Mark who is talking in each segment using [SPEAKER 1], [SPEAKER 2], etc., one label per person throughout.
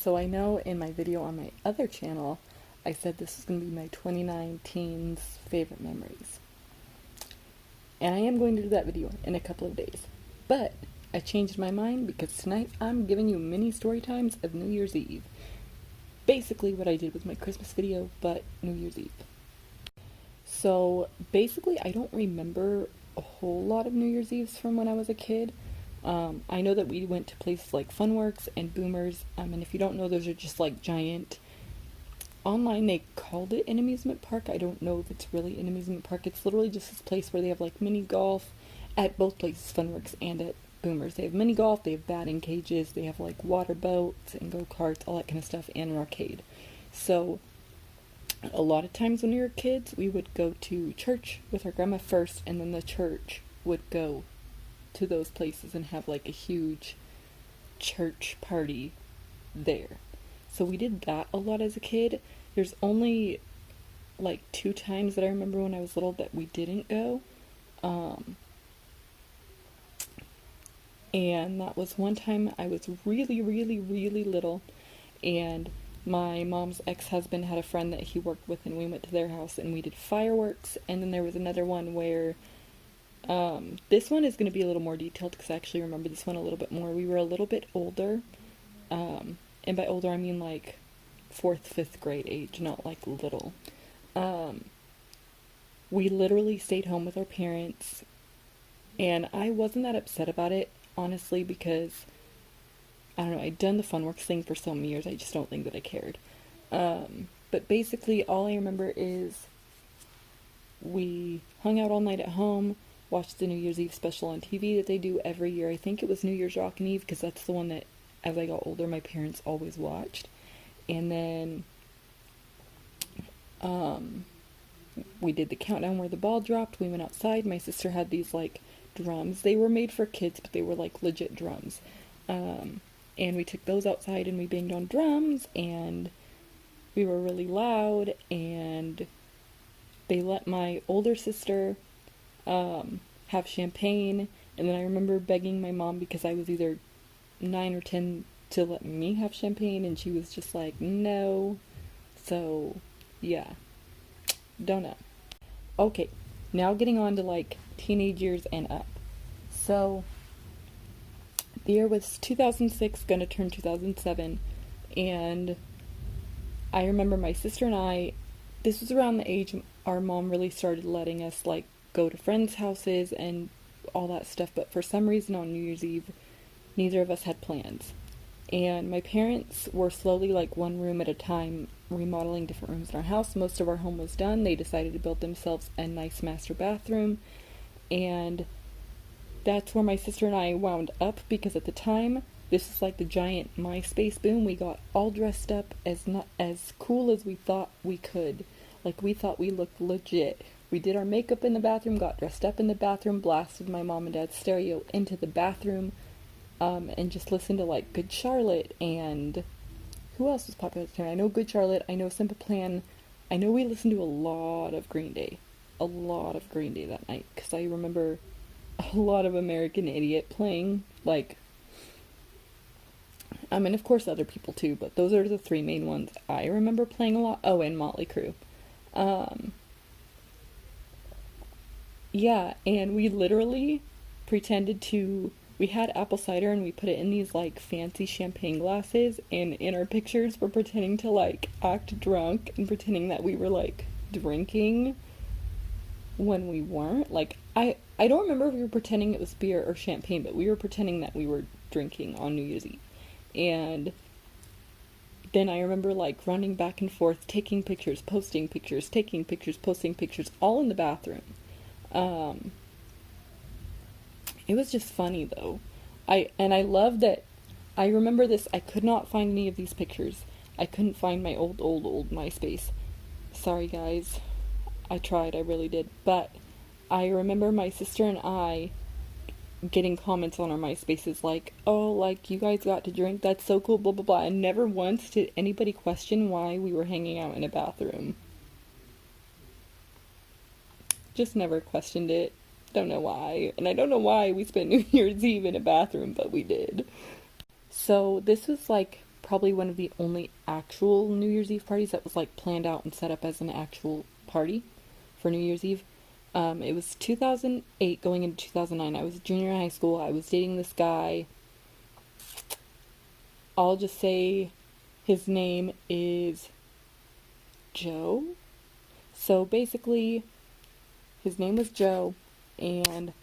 [SPEAKER 1] So I know in my video on my other channel, I said this was going to be my 2019's favorite memories. And I am going to do that video in a couple of days. But I changed my mind because tonight I'm giving you mini story times of New Year's Eve. Basically what I did with my Christmas video, but New Year's Eve. So basically I don't remember a whole lot of New Year's Eves from when I was a kid. I know that we went to places like Funworks and Boomers, and if you don't know, those are just like giant, online they called it an amusement park. I don't know if it's really an amusement park. It's literally just this place where they have like mini golf at both places, Funworks and at Boomers. They have mini golf, they have batting cages, they have like water boats and go-karts, all that kind of stuff, and an arcade. So a lot of times when we were kids, we would go to church with our grandma first, and then the church would go to those places and have like a huge church party there. So we did that a lot as a kid. There's only like 2 times that I remember when I was little that we didn't go. And that was one time I was really, really, really little, and my mom's ex-husband had a friend that he worked with, and we went to their house and we did fireworks. And then there was another one where this one is going to be a little more detailed because I actually remember this one a little bit more. We were a little bit older, and by older I mean like 4th, 5th grade age, not like little. We literally stayed home with our parents, and I wasn't that upset about it, honestly, because I don't know, I'd done the Funworks thing for so many years, I just don't think that I cared. But basically all I remember is we hung out all night at home, watched the New Year's Eve special on TV that they do every year. I think it was New Year's Rockin' Eve, because that's the one that, as I got older, my parents always watched. And then we did the countdown where the ball dropped. We went outside. My sister had these like drums. They were made for kids, but they were like legit drums. And we took those outside and we banged on drums, and we were really loud, and they let my older sister have champagne, and then I remember begging my mom, because I was either 9 or 10, to let me have champagne, and she was just like, no. So yeah, don't know. Okay, now getting on to like teenage years and up. So the year was 2006, gonna turn 2007, and I remember my sister and I, this was around the age our mom really started letting us like go to friends' houses and all that stuff, but for some reason on New Year's Eve, neither of us had plans. And my parents were slowly, like one room at a time, remodeling different rooms in our house. Most of our home was done. They decided to build themselves a nice master bathroom, and that's where my sister and I wound up, because at the time, this was like the giant MySpace boom. We got all dressed up as cool as we thought we could. Like, we thought we looked legit. We did our makeup in the bathroom, got dressed up in the bathroom, blasted my mom and dad's stereo into the bathroom, and just listened to like Good Charlotte, and who else was popular at the time? I know Good Charlotte, I know Simple Plan, I know we listened to a lot of Green Day. A lot of Green Day that night, because I remember a lot of American Idiot playing, like, and of course other people too, but those are the 3 main ones I remember playing a lot. Oh, and Motley Crue. Yeah, and we literally pretended to, we had apple cider and we put it in these like fancy champagne glasses, and in our pictures we're pretending to like act drunk and pretending that we were like drinking when we weren't. Like, I don't remember if we were pretending it was beer or champagne, but we were pretending that we were drinking on New Year's Eve. And then I remember like running back and forth, taking pictures, posting pictures, taking pictures, posting pictures, all in the bathroom. It was just funny though. I love that. I remember this, I could not find any of these pictures. I couldn't find my old MySpace. Sorry guys. I tried, I really did. But I remember my sister and I getting comments on our MySpaces like, oh, like, you guys got to drink, that's so cool, blah blah blah, and never once did anybody question why we were hanging out in a bathroom. Just never questioned it. Don't know why. And I don't know why we spent New Year's Eve in a bathroom, but we did. So this was like probably one of the only actual New Year's Eve parties that was like planned out and set up as an actual party for New Year's Eve. It was 2008 going into 2009. I was a junior in high school. I was dating this guy. I'll just say his name is Joe. So basically, his name was Joe, and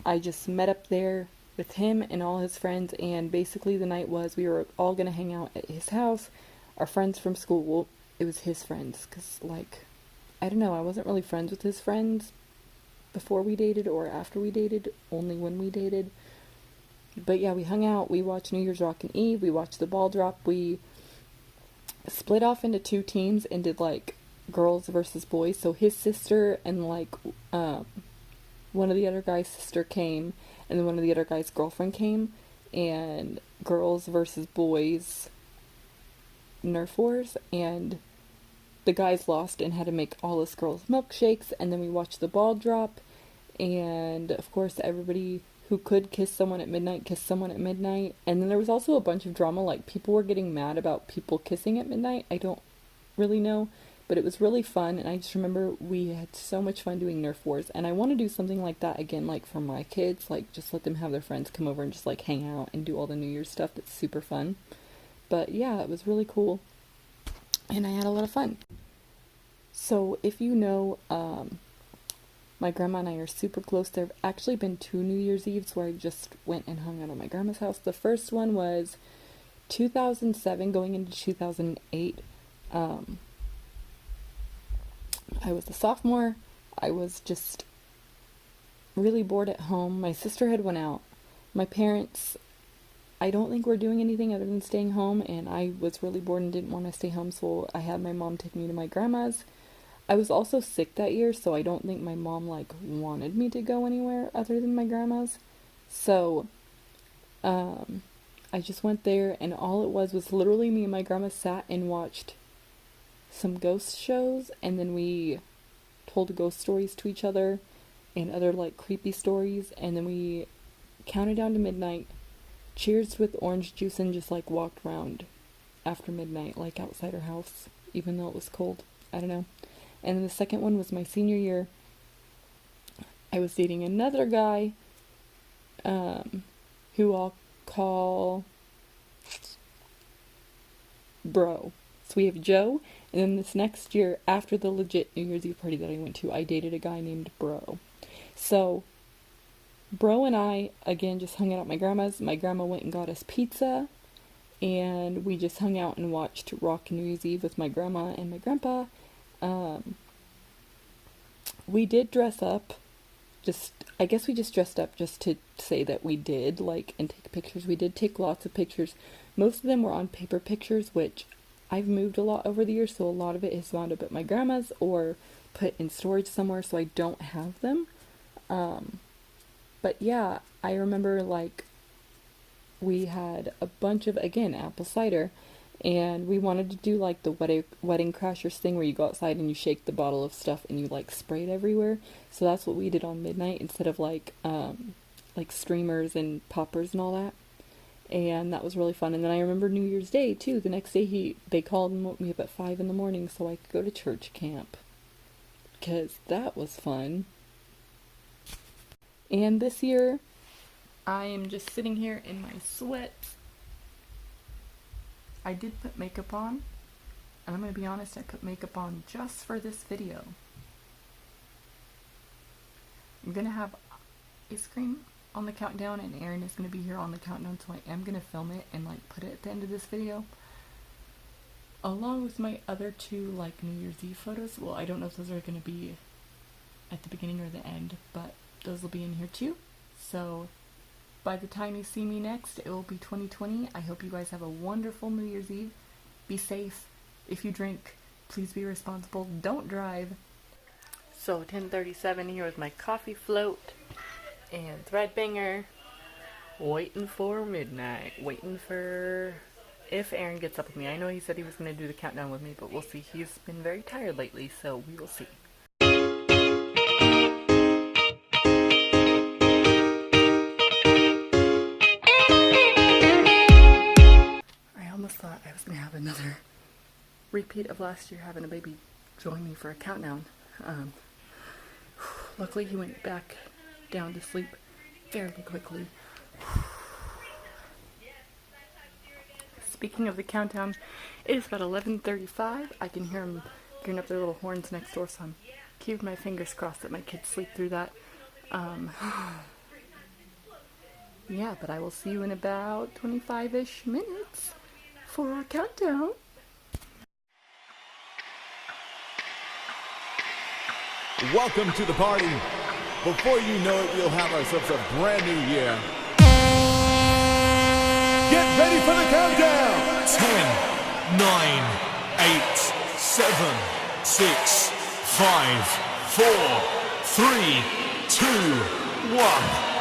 [SPEAKER 1] I just met up there with him and all his friends, and basically the night was we were all gonna hang out at his house. Our friends from school, well, it was his friends, because, like, I don't know, I wasn't really friends with his friends before we dated or after we dated, only when we dated. But yeah, we hung out, we watched New Year's Rockin' Eve, we watched the ball drop, we split off into two teams and did, like, girls versus boys. So his sister and, like, one of the other guy's sister came, and then one of the other guy's girlfriend came, and girls versus boys Nerf wars, and the guys lost and had to make all us girls milkshakes, and then we watched the ball drop, and of course everybody who could kiss someone at midnight kissed someone at midnight. And then there was also a bunch of drama, like people were getting mad about people kissing at midnight. I don't really know, but it was really fun, and I just remember we had so much fun doing Nerf wars, and I want to do something like that again, like for my kids, like just let them have their friends come over and just like hang out and do all the New Year's stuff. That's super fun. But yeah, it was really cool, and I had a lot of fun. So if you know, my grandma and I are super close. There have actually been 2 New Year's Eves where I just went and hung out at my grandma's house. The first one was 2007 going into 2008. I was a sophomore. I was just really bored at home. My sister had went out. My parents, I don't think were doing anything other than staying home, and I was really bored and didn't want to stay home, so I had my mom take me to my grandma's. I was also sick that year, so I don't think my mom, like, wanted me to go anywhere other than my grandma's. So, I just went there, and all it was literally me and my grandma sat and watched some ghost shows, and then we told ghost stories to each other, and other, like, creepy stories, and then we counted down to midnight, cheers with orange juice, and just, like, walked around after midnight, like, outside our house, even though it was cold. I don't know. And then the second one was my senior year. I was dating another guy, who I'll call Bro. So we have Joe, and then this next year, after the legit New Year's Eve party that I went to, I dated a guy named Bro. So, Bro and I, again, just hung out at my grandma's. My grandma went and got us pizza, and we just hung out and watched Rockin' New Year's Eve with my grandma and my grandpa. We did dress up, I guess we just dressed up just to say that we did, like, and take pictures. We did take lots of pictures. Most of them were on paper pictures, which I've moved a lot over the years, so a lot of it is wound up at my grandma's or put in storage somewhere, so I don't have them. But yeah, I remember, like, we had a bunch of, again, apple cider, and we wanted to do, like, the wedding crashers thing where you go outside and you shake the bottle of stuff and you, like, spray it everywhere. So that's what we did on midnight instead of, like streamers and poppers and all that. And that was really fun. And then I remember New Year's Day, too. The next day they called and woke me up at 5 in the morning so I could go to church camp. Because that was fun. And this year, I am just sitting here in my sweats. I did put makeup on, and I'm going to be honest, I put makeup on just for this video. I'm going to have ice cream on the countdown, and Aaron is going to be here on the countdown, so I am going to film it and, like, put it at the end of this video. Along with my other 2, like, New Year's Eve photos. Well, I don't know if those are going to be at the beginning or the end, but those will be in here too. So, by the time you see me next, it will be 2020. I hope you guys have a wonderful New Year's Eve. Be safe. If you drink, please be responsible. Don't drive. So 10:37 here with my coffee float and Threadbanger. Waiting for midnight. Waiting for if Aaron gets up with me. I know he said he was going to do the countdown with me, but we'll see. He's been very tired lately, so we will see. I almost thought I was gonna have another repeat of last year, having a baby join me for a countdown. Luckily he went back down to sleep fairly quickly. Speaking of the countdown, it is about 11:35. I can hear them gearing up their little horns next door, so I'm keeping my fingers crossed that my kids sleep through that. Yeah, but I will see you in about 25-ish minutes for our countdown.
[SPEAKER 2] Welcome to the party. Before you know it, we'll have ourselves a brand new year. Get ready for the countdown.
[SPEAKER 3] 10, 9, 8, 7, 6, 5, 4, 3, 2, 1.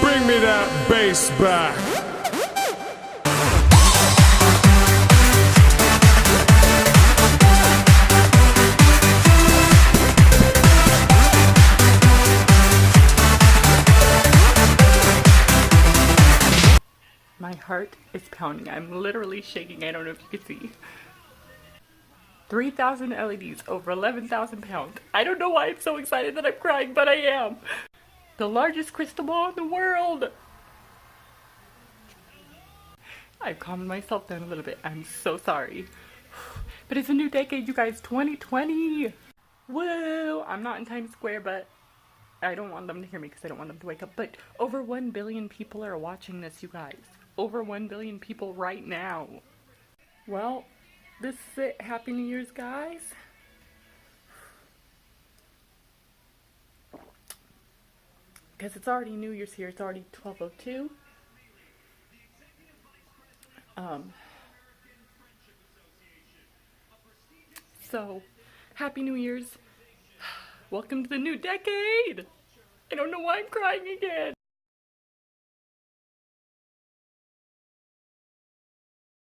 [SPEAKER 2] Bring me that bass back.
[SPEAKER 1] My heart is pounding. I'm literally shaking. I don't know if you can see. 3,000 LEDs, over 11,000 pounds. I don't know why I'm so excited that I'm crying, but I am. The largest crystal ball in the world. I've calmed myself down a little bit. I'm so sorry. But it's a new decade, you guys. 2020. Woo! I'm not in Times Square, but I don't want them to hear me because I don't want them to wake up. But over 1 billion people are watching this, you guys. Over 1 billion people right now. Well, this is it. Happy New Year's, guys. Because it's already New Year's here. It's already 12:02. So, Happy New Year's. Welcome to the new decade. I don't know why I'm crying again.